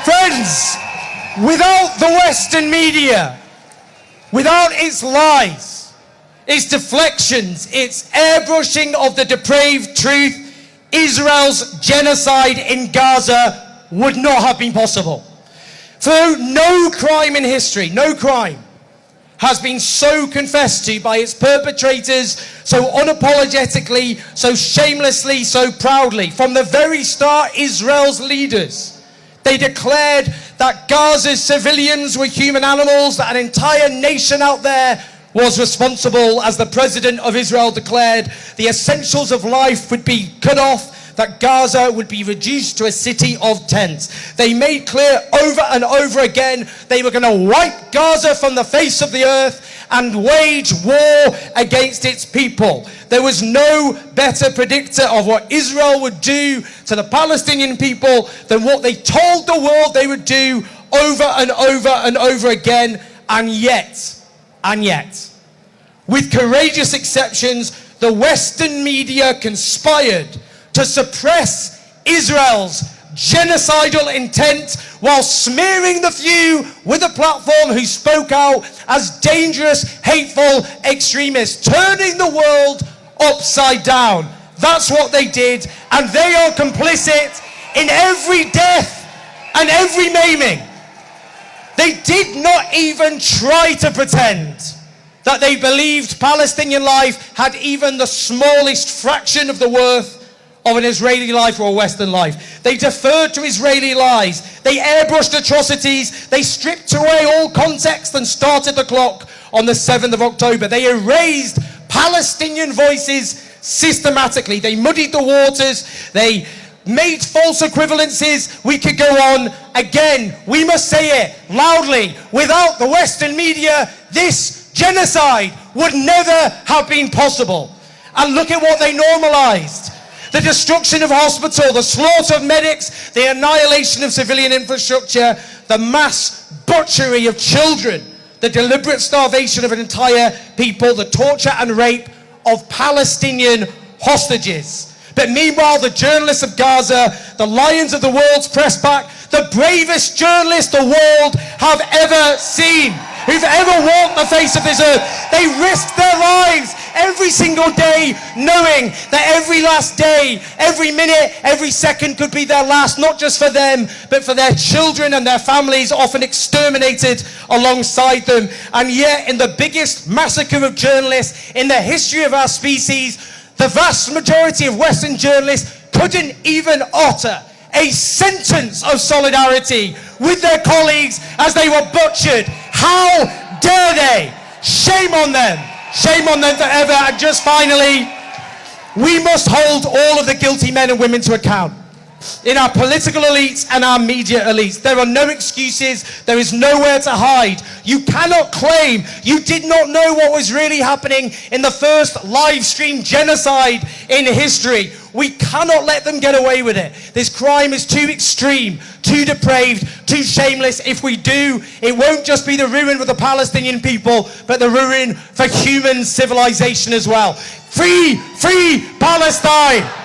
Friends, without the Western media, without its lies, its deflections, its airbrushing of the depraved truth, Israel's genocide in Gaza would not have been possible. For no crime in history, no crime, has been so confessed to by its perpetrators, so unapologetically, so shamelessly, so proudly. From the very start, Israel's leaders, they declared that Gaza's civilians were human animals, that an entire nation out there was responsible. As the president of Israel declared, the essentials of life would be cut off, that Gaza would be reduced to a city of tents. They made clear over and over again they were going to wipe Gaza from the face of the earth and wage war against its people. There was no better predictor of what Israel would do to the Palestinian people than what they told the world they would do over and over and over again. And yet, with courageous exceptions, the Western media conspired to suppress Israel's genocidal intent while smearing the few with a platform who spoke out as dangerous, hateful extremists, turning the world upside down. That's what they did, and they are complicit in every death and every maiming. They did not even try to pretend that they believed Palestinian life had even the smallest fraction of the worth of an Israeli life or a Western life. They deferred to Israeli lies. They airbrushed atrocities. They stripped away all context and started the clock on the 7th of October. They erased Palestinian voices systematically. They muddied the waters. They made false equivalences. We could go on. Again, we must say it loudly. Without the Western media, this genocide would never have been possible. And look at what they normalized. The destruction of hospital, the slaughter of medics, the annihilation of civilian infrastructure, the mass butchery of children, the deliberate starvation of an entire people, the torture and rape of Palestinian hostages. But meanwhile, the journalists of Gaza, the lions of the world's press pack, the bravest journalists the world have ever seen, who've ever walked the face of this earth, they risked their lives every single day, knowing that every last day, every minute, every second could be their last, not just for them, but for their children and their families, often exterminated alongside them. And yet, in the biggest massacre of journalists in the history of our species, the vast majority of Western journalists couldn't even utter a sentence of solidarity with their colleagues as they were butchered. How dare they? Shame on them. Shame on them forever. And just finally, we must hold all of the guilty men and women to account. In our political elites and our media elites, there are no excuses. There is nowhere to hide. You cannot claim you did not know what was really happening in the first live stream genocide in history. We cannot let them get away with it. This crime is too extreme, too depraved, too shameless. If we do, it won't just be the ruin for the Palestinian people, but the ruin for human civilization as well. Free, free Palestine!